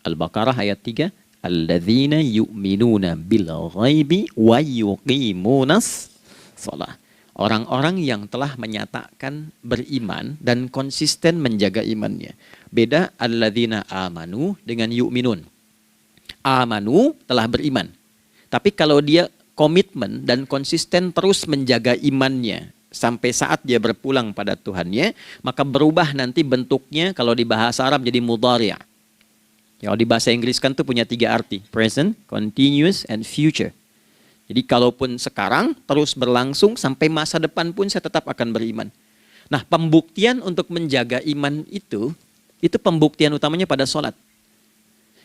Al-Baqarah ayat 3. Alladzina yu'minuna bil ghaibi wa yuqimunas shalah. Orang-orang yang telah menyatakan beriman dan konsisten menjaga imannya. Beda alladzina amanu dengan yu'minun. Amanu telah beriman. Tapi kalau dia komitmen dan konsisten terus menjaga imannya sampai saat dia berpulang pada Tuhannya, maka berubah nanti bentuknya kalau di bahasa Arab jadi mudhari'. Kalau di bahasa Inggris kan tuh punya 3 arti. Present, continuous, and future. Jadi kalaupun sekarang terus berlangsung sampai masa depan pun saya tetap akan beriman. Nah, pembuktian untuk menjaga iman itu pembuktian utamanya pada sholat.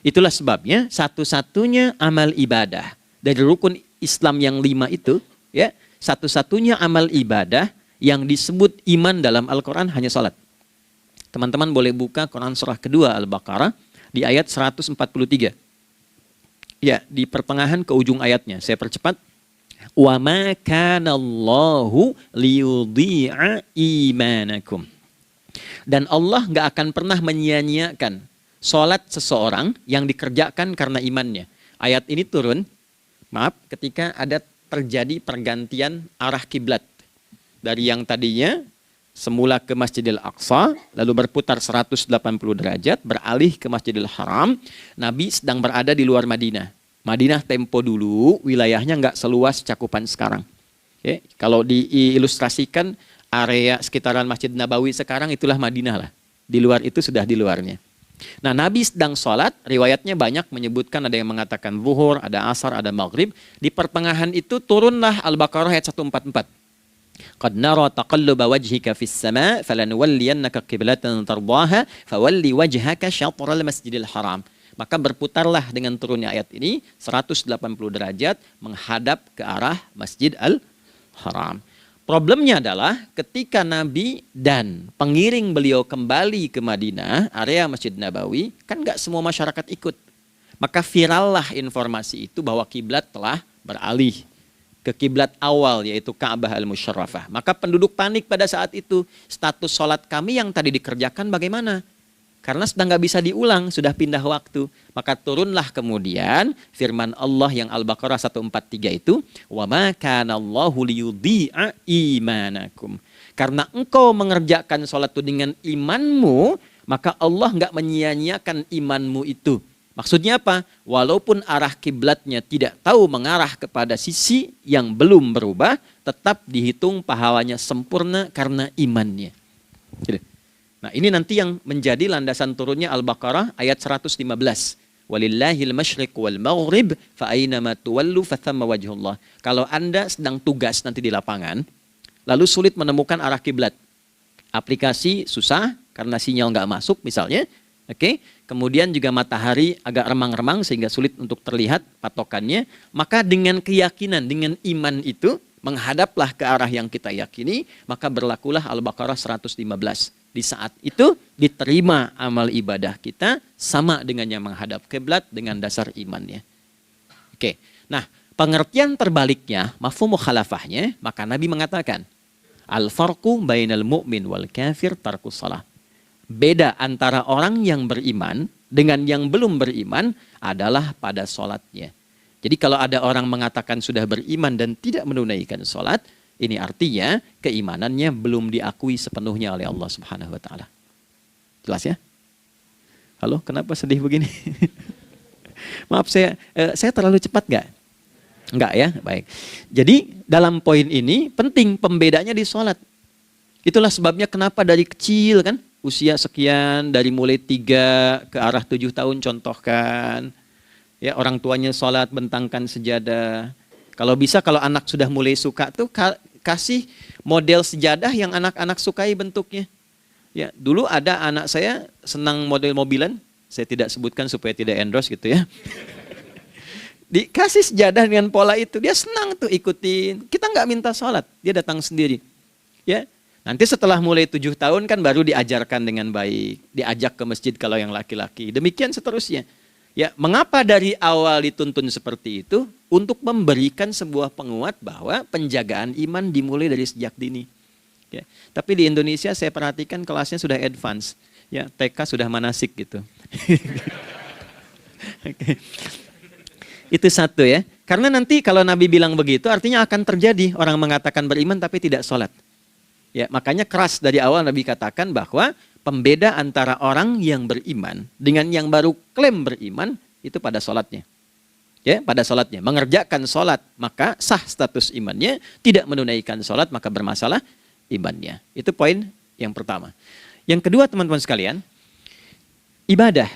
Itulah sebabnya satu-satunya amal ibadah dari rukun Islam yang 5 itu, ya, satu-satunya amal ibadah yang disebut iman dalam Al-Quran hanya sholat. Teman-teman boleh buka Quran surah kedua Al-Baqarah di ayat 143. Ya, di pertengahan ke ujung ayatnya. Saya percepat. Wa ma kana Allahu liyudhi'a imanakum. Dan Allah nggak akan pernah menyia-nyiakan sholat seseorang yang dikerjakan karena imannya. Ayat ini turun, maaf, ketika ada terjadi pergantian arah kiblat. Dari yang tadinya semula ke Masjidil Aqsa, lalu berputar 180 derajat, beralih ke Masjidil Haram. Nabi sedang berada di luar Madinah. Madinah tempo dulu, wilayahnya nggak seluas cakupan sekarang. Oke, kalau diilustrasikan, area sekitaran Masjid Nabawi sekarang itulah Madinah lah. Di luar itu sudah di luarnya. Nah, Nabi sedang sholat, riwayatnya banyak menyebutkan, ada yang mengatakan zuhur, ada asar, ada maghrib. Di pertengahan itu turunlah Al-Baqarah ayat 144. Qad nara taqalluba wajhika fis sama' falanuwalliyannaka qiblatan tardaha fawalli wajhaka syatral masjidil haram. Maka berputarlah dengan turunnya ayat ini 180 derajat menghadap ke arah Masjid Al-Haram. Problemnya adalah ketika Nabi dan pengiring beliau kembali ke Madinah, area Masjid Nabawi, kan nggak semua masyarakat ikut. Maka virallah informasi itu bahwa kiblat telah beralih ke kiblat awal, yaitu Ka'bah Al-Musyarrafah. Maka penduduk panik pada saat itu. Status sholat kami yang tadi dikerjakan bagaimana? Karena sedang nggak bisa diulang, sudah pindah waktu. Maka turunlah kemudian firman Allah yang Al-Baqarah 143 itu, wa ma kana Allahu liyudhi'a imanakum. Karena engkau mengerjakan sholat itu dengan imanmu, maka Allah nggak menyia-nyiakan imanmu itu. Maksudnya apa? Walaupun arah kiblatnya tidak tahu mengarah kepada sisi yang belum berubah, tetap dihitung pahalanya sempurna karena imannya. Nah, ini nanti yang menjadi landasan turunnya Al-Baqarah ayat 115. Walillahil masyriq wal maghrib fa aynama tuwallu fathamma wajhullah. Kalau Anda sedang tugas nanti di lapangan, lalu sulit menemukan arah kiblat. Aplikasi susah karena sinyal nggak masuk misalnya. Oke, kemudian juga matahari agak remang-remang sehingga sulit untuk terlihat patokannya. Maka dengan keyakinan, dengan iman itu, menghadaplah ke arah yang kita yakini, maka berlakulah Al-Baqarah 115. Di saat itu diterima amal ibadah kita sama dengan yang menghadap kiblat dengan dasar imannya. Oke, nah pengertian terbaliknya, mafhum mukhalafahnya, maka Nabi mengatakan, al-farqu bainal mu'min wal kafir tarkus shalah. Beda antara orang yang beriman dengan yang belum beriman adalah pada sholatnya. Jadi kalau ada orang mengatakan sudah beriman dan tidak menunaikan sholat, ini artinya keimanannya belum diakui sepenuhnya oleh Allah Subhanahu wa Ta'ala. Jelas ya? Halo, kenapa sedih begini? Maaf, saya terlalu cepat nggak? Enggak ya? Baik. Jadi dalam poin ini penting pembedanya di sholat. Itulah sebabnya kenapa dari kecil kan, usia sekian, dari mulai 3 ke arah 7 tahun contohkan. Ya, orang tuanya sholat bentangkan sejadah. Kalau bisa, kalau anak sudah mulai suka tuh kasih model sejadah yang anak-anak sukai bentuknya. Ya, dulu ada anak saya senang model mobilan, saya tidak sebutkan supaya tidak endorse gitu ya. Dikasih sejadah dengan pola itu, dia senang tuh ikutin. Kita nggak minta sholat, dia datang sendiri. Ya, nanti setelah mulai 7 tahun kan baru diajarkan dengan baik, diajak ke masjid kalau yang laki-laki. Demikian seterusnya. Ya, mengapa dari awal dituntun seperti itu? Untuk memberikan sebuah penguat bahwa penjagaan iman dimulai dari sejak dini. Ya, tapi di Indonesia saya perhatikan kelasnya sudah advance. Ya, TK sudah manasik gitu. Oke. Itu satu ya. Karena nanti kalau Nabi bilang begitu artinya akan terjadi orang mengatakan beriman tapi tidak sholat. Ya, makanya keras dari awal Nabi katakan bahwa pembeda antara orang yang beriman dengan yang baru klaim beriman itu pada sholatnya. Ya, pada sholatnya. Mengerjakan sholat, maka sah status imannya. Tidak menunaikan sholat, maka bermasalah imannya. Itu poin yang pertama. Yang kedua, teman-teman sekalian, ibadah.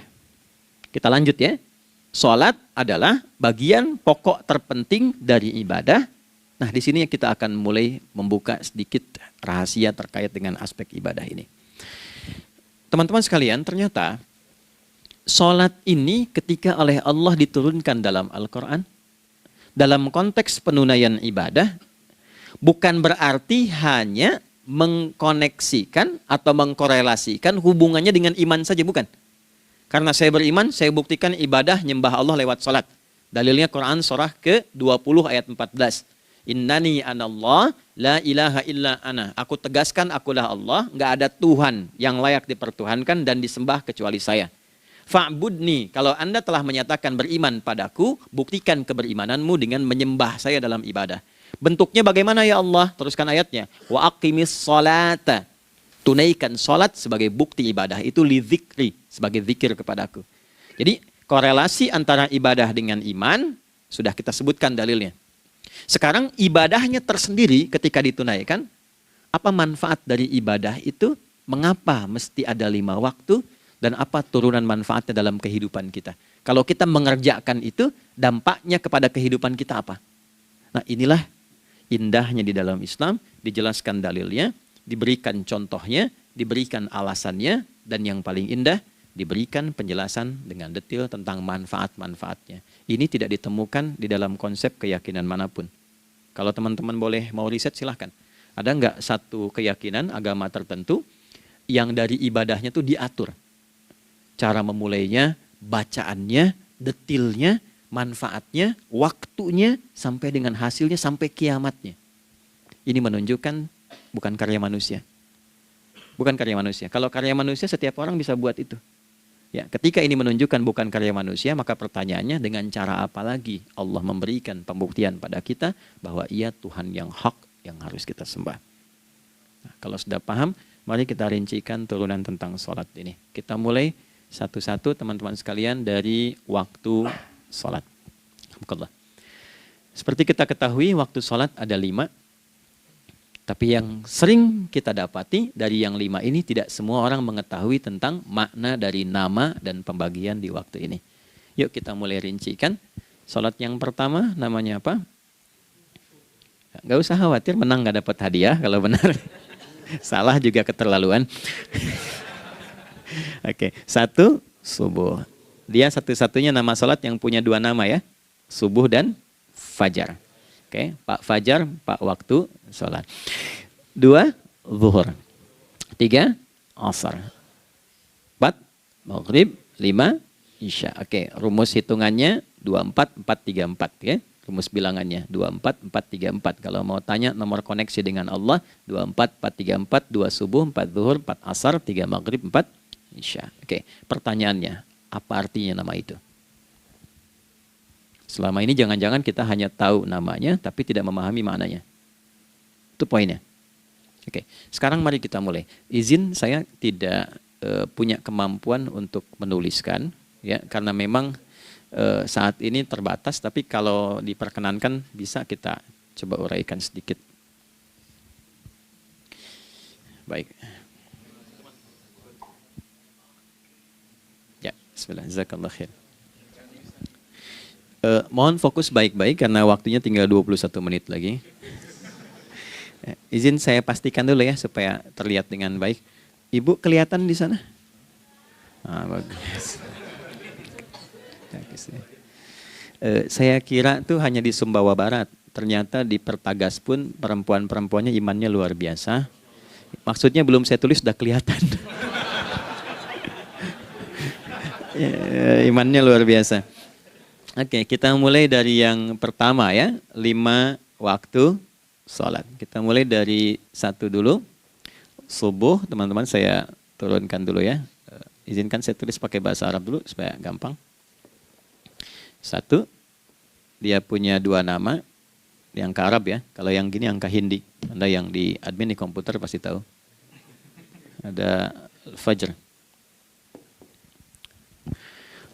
Kita lanjut ya. Sholat adalah bagian pokok terpenting dari ibadah. Nah, di sini kita akan mulai membuka sedikit rahasia terkait dengan aspek ibadah ini. Teman-teman sekalian, ternyata sholat ini ketika oleh Allah diturunkan dalam Al-Quran, dalam konteks penunaian ibadah, bukan berarti hanya mengkoneksikan atau mengkorelasikan hubungannya dengan iman saja, bukan. Karena saya beriman, saya buktikan ibadah nyembah Allah lewat sholat. Dalilnya Quran surah ke-20 ayat 14. Innani anallah la ilaha illa ana. Aku tegaskan akulah Allah, nggak ada Tuhan yang layak dipertuhankan dan disembah kecuali saya. Fa'budni, kalau Anda telah menyatakan beriman padaku, buktikan keberimananmu dengan menyembah saya dalam ibadah. Bentuknya bagaimana ya Allah? Teruskan ayatnya. Wa aqimis sholata. Tunaikan sholat sebagai bukti ibadah. Itu li dzikri, sebagai zikir kepadaku. Jadi korelasi antara ibadah dengan iman, sudah kita sebutkan dalilnya. Sekarang ibadahnya tersendiri ketika ditunaikan, apa manfaat dari ibadah itu? Mengapa mesti ada 5 waktu? Dan apa turunan manfaatnya dalam kehidupan kita. Kalau kita mengerjakan itu, dampaknya kepada kehidupan kita apa? Nah, inilah indahnya di dalam Islam, dijelaskan dalilnya, diberikan contohnya, diberikan alasannya, dan yang paling indah, diberikan penjelasan dengan detail tentang manfaat-manfaatnya. Ini tidak ditemukan di dalam konsep keyakinan manapun. Kalau teman-teman boleh mau riset, silahkan. Ada nggak satu keyakinan agama tertentu yang dari ibadahnya itu diatur? Cara memulainya, bacaannya, detilnya, manfaatnya, waktunya, sampai dengan hasilnya, sampai kiamatnya. Ini menunjukkan bukan karya manusia. Bukan karya manusia. Kalau karya manusia, setiap orang bisa buat itu. Ya, ketika ini menunjukkan bukan karya manusia, maka pertanyaannya dengan cara apa lagi Allah memberikan pembuktian pada kita bahwa ia Tuhan yang hak yang harus kita sembah. Nah, kalau sudah paham, mari kita rincikan turunan tentang sholat ini. Kita mulai satu-satu teman-teman sekalian dari waktu sholat. Seperti kita ketahui waktu sholat ada 5. Tapi yang sering kita dapati dari yang 5 ini tidak semua orang mengetahui tentang makna dari nama dan pembagian di waktu ini. Yuk kita mulai rincikan. Sholat yang pertama namanya apa? Gak usah khawatir, menang gak dapat hadiah kalau benar. Salah juga keterlaluan. Oke, 1 subuh. Dia satu-satunya nama sholat yang punya 2 nama ya. Subuh dan fajar. Oke, Pak Fajar, Pak waktu sholat. 2 zuhur. 3 asar. 4 maghrib. 5 isya. Oke, rumus hitungannya 24, 4, 3, 4 ya. Rumus bilangannya 24, 4, 3, 4. Kalau mau tanya nomor koneksi dengan Allah 24, 4, 3, 4, 2 subuh, 4 zuhur, 4 asar, 3 maghrib, 4 isya. Oke, pertanyaannya, apa artinya nama itu? Selama ini jangan-jangan kita hanya tahu namanya, tapi tidak memahami maknanya. Itu poinnya. Oke, sekarang mari kita mulai. Izin saya tidak punya kemampuan untuk menuliskan, ya, karena memang saat ini terbatas, tapi kalau diperkenankan bisa kita coba uraikan sedikit. Baik. Ya, bismillah, jazakallah khair. Mohon fokus baik-baik karena waktunya tinggal 21 menit lagi. Izin saya pastikan dulu ya supaya terlihat dengan baik. Ibu kelihatan di sana? Bagus. Saya kira tuh hanya di Sumbawa Barat. Ternyata di Pertagas pun perempuan-perempuannya imannya luar biasa. Maksudnya belum saya tulis sudah kelihatan. Imannya luar biasa. Oke, kita mulai dari yang pertama ya, 5 waktu sholat. Kita mulai dari 1 dulu, subuh, teman-teman saya turunkan dulu ya. Izinkan saya tulis pakai bahasa Arab dulu supaya gampang. Satu, dia punya dua nama, yang angka Arab ya. Kalau yang gini angka Hindi. Anda yang di admin di komputer pasti tahu. Ada Fajr.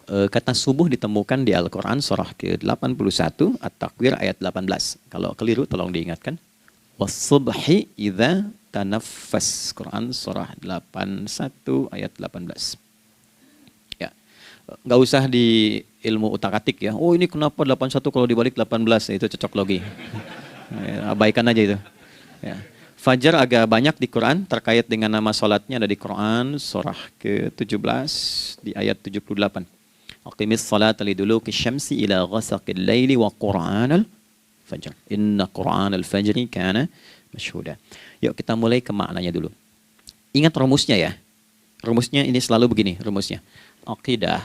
Kata subuh ditemukan di Al-Quran surah ke-81 At-Takwir ayat 18. Kalau keliru tolong diingatkan. Was-subhi idza tanaffas. Quran surah 81 ayat 18. Ya. Nggak usah di ilmu utak-atik ya. Oh ini kenapa 81 kalau dibalik 18? Itu cocok logi. Ya, abaikan aja itu. Ya. Fajar agak banyak di Quran terkait dengan nama salatnya ada di Quran surah ke-17 di ayat 78. Aqimis salata liduluki syamsi ila ghasaqil laili wa qur'anal fajr. Inna qur'anal fajri kana masyhuda. Yuk kita mulai ke maknanya dulu. Ingat rumusnya ya. Rumusnya ini selalu begini rumusnya. Aqidah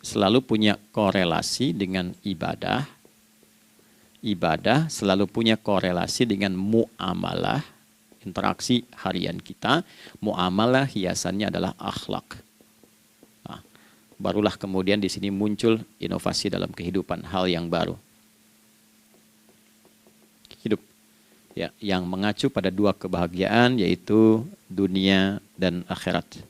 selalu punya korelasi dengan ibadah. Ibadah selalu punya korelasi dengan muamalah, interaksi harian kita. Muamalah hiasannya adalah akhlak. Nah, barulah kemudian di sini muncul inovasi dalam kehidupan, hal yang baru. Hidup ya, yang mengacu pada dua kebahagiaan yaitu dunia dan akhirat.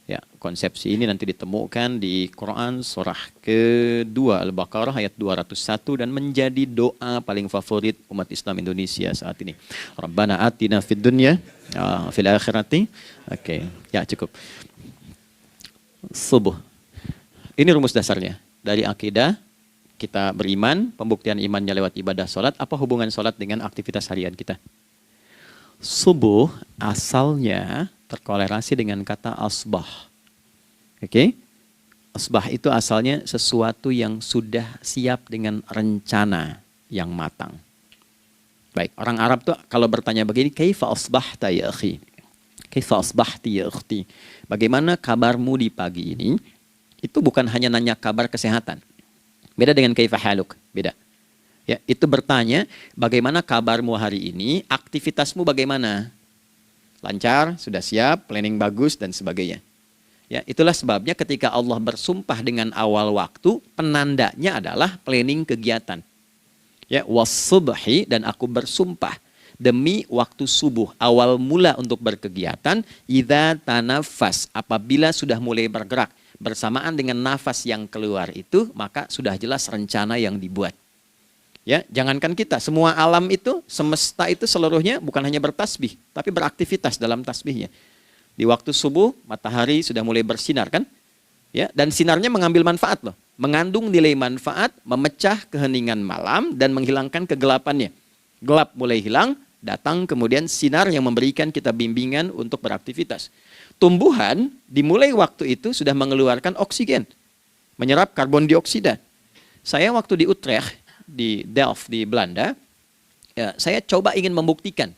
Ya, konsepsi ini nanti ditemukan di Quran surah kedua Al-Baqarah ayat 201 dan menjadi doa paling favorit umat Islam Indonesia saat ini. Rabbana atina fid dunya fil akhirati. Oke, ya cukup. Subuh. Ini rumus dasarnya. Dari akidah kita beriman, pembuktian imannya lewat ibadah salat. Apa hubungan salat dengan aktivitas harian kita? Subuh asalnya terkorelasi dengan kata asbah. Oke? Asbah itu asalnya sesuatu yang sudah siap dengan rencana yang matang. Baik, orang Arab tuh kalau bertanya begini, kaifa asbahta ya akhi? Kaifa asbahti ya ukhti? Bagaimana kabarmu di pagi ini? Itu bukan hanya nanya kabar kesehatan. Beda dengan kaifa haluk, beda. Ya, itu bertanya bagaimana kabarmu hari ini, aktivitasmu bagaimana? Lancar, sudah siap, planning bagus, dan sebagainya. Ya, itulah sebabnya ketika Allah bersumpah dengan awal waktu, penandanya adalah planning kegiatan. Ya, was-subhi, dan aku bersumpah demi waktu subuh, awal mula untuk berkegiatan, idza tanafas, apabila sudah mulai bergerak, bersamaan dengan nafas yang keluar itu, maka sudah jelas rencana yang dibuat. Ya, jangankan kita, semua alam itu, semesta itu seluruhnya bukan hanya bertasbih, tapi beraktivitas dalam tasbihnya. Di waktu subuh, matahari sudah mulai bersinar kan? Ya, dan sinarnya mengambil manfaat loh. Mengandung nilai manfaat, memecah keheningan malam dan menghilangkan kegelapannya. Gelap mulai hilang, datang kemudian sinar yang memberikan kita bimbingan untuk beraktivitas. Tumbuhan dimulai waktu itu sudah mengeluarkan oksigen, menyerap karbon dioksida. Saya waktu di Utrecht, di Delft di Belanda, ya, saya coba ingin membuktikan.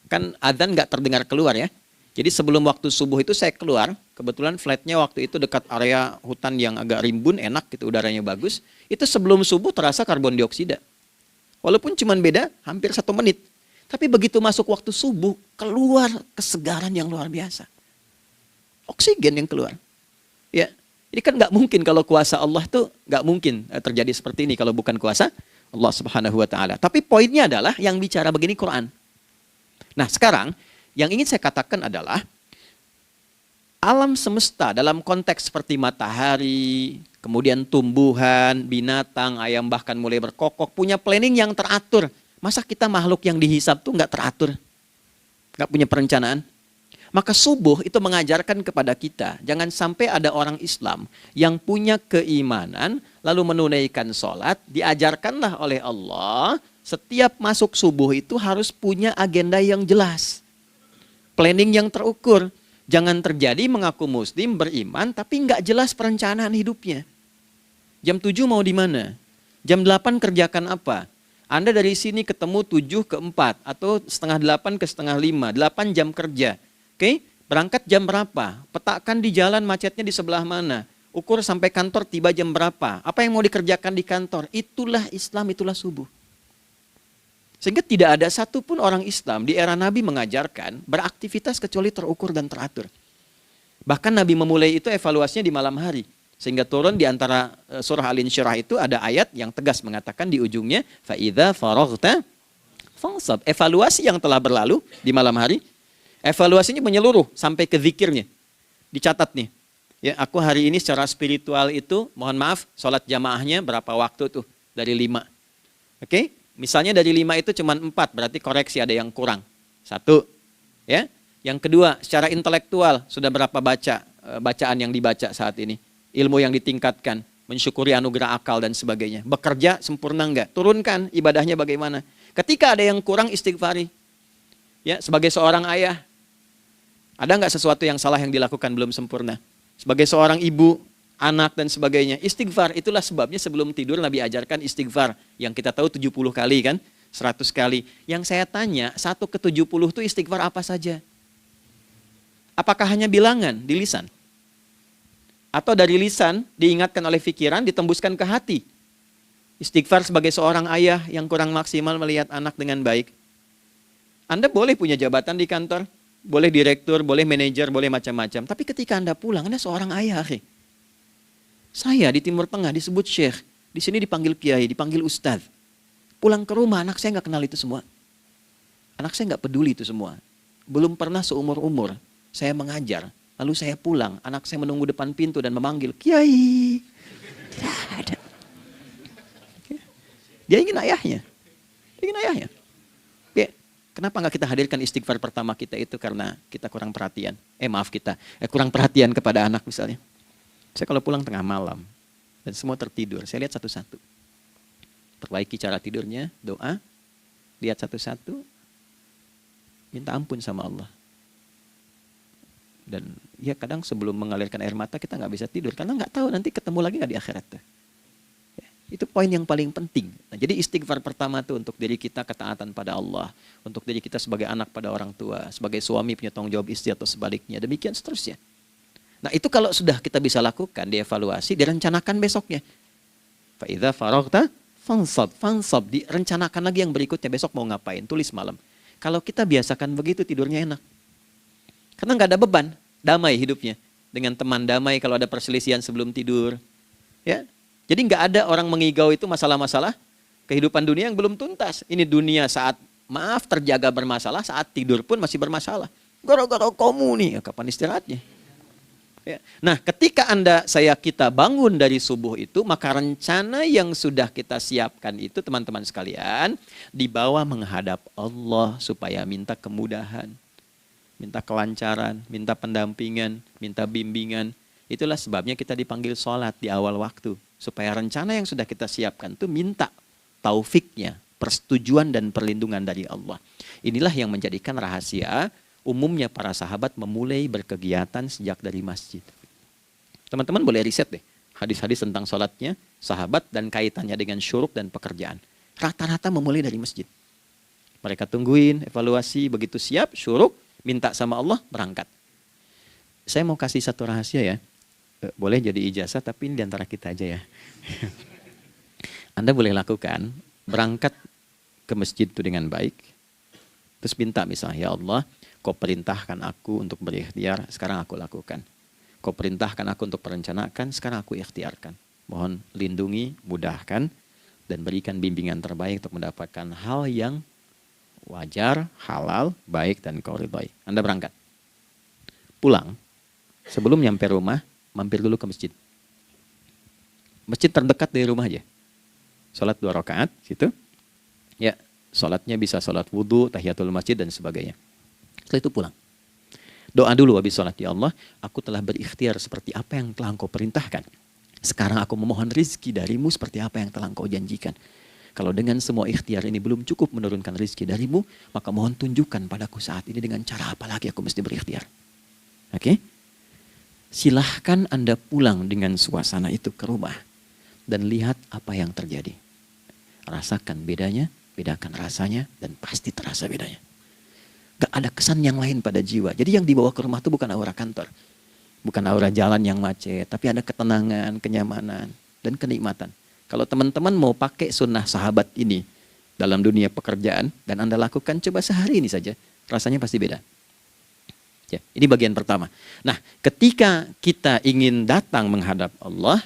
Kan adzan nggak terdengar keluar ya. Jadi sebelum waktu subuh itu saya keluar, kebetulan flatnya waktu itu dekat area hutan yang agak rimbun, enak gitu, udaranya bagus. Itu sebelum subuh terasa karbon dioksida. Walaupun cuma beda hampir 1 menit. Tapi begitu masuk waktu subuh, keluar kesegaran yang luar biasa. Oksigen yang keluar. Ya, ini kan nggak mungkin kalau kuasa Allah tuh nggak mungkin terjadi seperti ini kalau bukan kuasa Allah Subhanahu wa taala. Tapi poinnya adalah yang bicara begini Quran. Nah, sekarang yang ingin saya katakan adalah alam semesta dalam konteks seperti matahari, kemudian tumbuhan, binatang, ayam bahkan mulai berkokok punya planning yang teratur. Masa kita makhluk yang dihisab tuh nggak teratur? Nggak punya perencanaan? Maka subuh itu mengajarkan kepada kita, jangan sampai ada orang Islam yang punya keimanan, lalu menunaikan sholat, diajarkanlah oleh Allah, setiap masuk subuh itu harus punya agenda yang jelas. Planning yang terukur. Jangan terjadi mengaku muslim, beriman, tapi nggak jelas perencanaan hidupnya. Jam 7 mau di mana? Jam 8 kerjakan apa? Anda dari sini ketemu 7 ke 4, atau setengah 8 ke setengah 5, 8 jam kerja. Oke, berangkat jam berapa? Petakan di jalan macetnya di sebelah mana? Ukur sampai kantor tiba jam berapa? Apa yang mau dikerjakan di kantor? Itulah Islam, itulah subuh. Sehingga tidak ada satupun orang Islam di era Nabi mengajarkan beraktivitas kecuali terukur dan teratur. Bahkan Nabi memulai itu evaluasinya di malam hari. Sehingga turun di antara surah Al-Insyirah itu ada ayat yang tegas mengatakan di ujungnya, فَإِذَا فَرَغْتَ فَانْصَبْ. Evaluasi yang telah berlalu di malam hari, evaluasinya menyeluruh sampai ke zikirnya. Dicatat nih. Ya, aku hari ini secara spiritual itu, mohon maaf, sholat jamaahnya berapa waktu tuh? Dari 5. Oke? Misalnya dari 5 itu cuma 4, berarti koreksi ada yang kurang. 1. Ya. Yang kedua, secara intelektual sudah berapa bacaan yang dibaca saat ini? Ilmu yang ditingkatkan, mensyukuri anugerah akal dan sebagainya. Bekerja sempurna enggak? Turunkan ibadahnya bagaimana? Ketika ada yang kurang, istighfari. Ya, sebagai seorang ayah, ada enggak sesuatu yang salah yang dilakukan belum sempurna? Sebagai seorang ibu, anak dan sebagainya, istighfar. Itulah sebabnya sebelum tidur Nabi ajarkan istighfar. Yang kita tahu 70 kali kan, 100 kali. Yang saya tanya, 1 ke 70 itu istighfar apa saja? Apakah hanya bilangan di lisan? Atau dari lisan diingatkan oleh pikiran, ditembuskan ke hati? Istighfar sebagai seorang ayah yang kurang maksimal melihat anak dengan baik. Anda boleh punya jabatan di kantor, boleh direktur, boleh manajer, boleh macam-macam. Tapi ketika Anda pulang, Anda seorang ayah. Saya di Timur Tengah disebut syekh, di sini dipanggil kiai, dipanggil ustadz. Pulang ke rumah, anak saya nggak kenal itu semua. Anak saya nggak peduli itu semua. Belum pernah seumur-umur saya mengajar. Lalu saya pulang, anak saya menunggu depan pintu dan memanggil, Kiai. Tidak ada. Dia ingin ayahnya. Oke. Kenapa nggak kita hadirkan istighfar pertama kita itu karena kita kurang perhatian. Kurang perhatian kepada anak misalnya. Saya kalau pulang tengah malam dan semua tertidur, saya lihat satu-satu. Perbaiki cara tidurnya, doa, lihat satu-satu, minta ampun sama Allah. Dan ya kadang sebelum mengalirkan air mata kita nggak bisa tidur karena nggak tahu nanti ketemu lagi nggak di akhirat. Ya, itu poin yang paling penting. Nah, jadi istighfar pertama tuh untuk diri kita ketaatan pada Allah, untuk diri kita sebagai anak pada orang tua, sebagai suami punya tanggung jawab istri atau sebaliknya, demikian seterusnya. Nah itu kalau sudah kita bisa lakukan, dievaluasi, direncanakan besoknya. Fa'idha faraghta fansab, direncanakan lagi yang berikutnya, besok mau ngapain, tulis malam. Kalau kita biasakan begitu tidurnya enak. Karena nggak ada beban, damai hidupnya. Dengan teman damai kalau ada perselisihan sebelum tidur. Ya, jadi nggak ada orang mengigau itu masalah-masalah kehidupan dunia yang belum tuntas. Ini dunia saat terjaga bermasalah, saat tidur pun masih bermasalah. Gara-gara kamu nih, ya, kapan istirahatnya? Ya. Nah, ketika kita bangun dari subuh itu, maka rencana yang sudah kita siapkan itu teman-teman sekalian, dibawa menghadap Allah supaya minta kemudahan. Minta kelancaran, minta pendampingan, minta bimbingan. Itulah sebabnya kita dipanggil sholat di awal waktu. Supaya rencana yang sudah kita siapkan itu minta taufiknya, persetujuan dan perlindungan dari Allah. Inilah yang menjadikan rahasia umumnya para sahabat memulai berkegiatan sejak dari masjid. Teman-teman boleh riset deh. Hadis-hadis tentang sholatnya, sahabat dan kaitannya dengan syuruk dan pekerjaan. Rata-rata memulai dari masjid. Mereka tungguin, evaluasi, begitu siap, syuruk, minta sama Allah, berangkat. Saya mau kasih satu rahasia ya. Boleh jadi ijazah, tapi ini diantara kita aja ya. Anda boleh lakukan, berangkat ke masjid itu dengan baik. Terus minta misalnya, ya Allah, Kau perintahkan aku untuk berikhtiar, sekarang aku lakukan. Kau perintahkan aku untuk merencanakan, sekarang aku ikhtiarkan. Mohon lindungi, mudahkan, dan berikan bimbingan terbaik untuk mendapatkan hal yang wajar, halal, baik, dan kau ridhai. Anda berangkat. Pulang, sebelum nyampe rumah, mampir dulu ke masjid. Masjid terdekat dari rumah aja. Sholat 2 rakaat, situ. Ya, sholatnya bisa sholat wudhu, tahiyatul masjid, dan sebagainya. Setelah itu pulang. Doa dulu habis sholat, ya Allah, aku telah berikhtiar seperti apa yang telah Engkau perintahkan. Sekarang aku memohon rizki darimu seperti apa yang telah Engkau janjikan. Kalau dengan semua ikhtiar ini belum cukup menurunkan rizki darimu, maka mohon tunjukkan padaku saat ini dengan cara apa lagi aku mesti berikhtiar. Oke? Silahkan Anda pulang dengan suasana itu ke rumah dan lihat apa yang terjadi. Rasakan bedanya, bedakan rasanya, dan pasti terasa bedanya. Gak ada kesan yang lain pada jiwa. Jadi yang dibawa ke rumah itu bukan aura kantor. Bukan aura jalan yang macet. Tapi ada ketenangan, kenyamanan, dan kenikmatan. Kalau teman-teman mau pakai sunnah sahabat ini dalam dunia pekerjaan, dan Anda lakukan coba sehari ini saja, rasanya pasti beda. Ya, ini bagian pertama. Nah, ketika kita ingin datang menghadap Allah,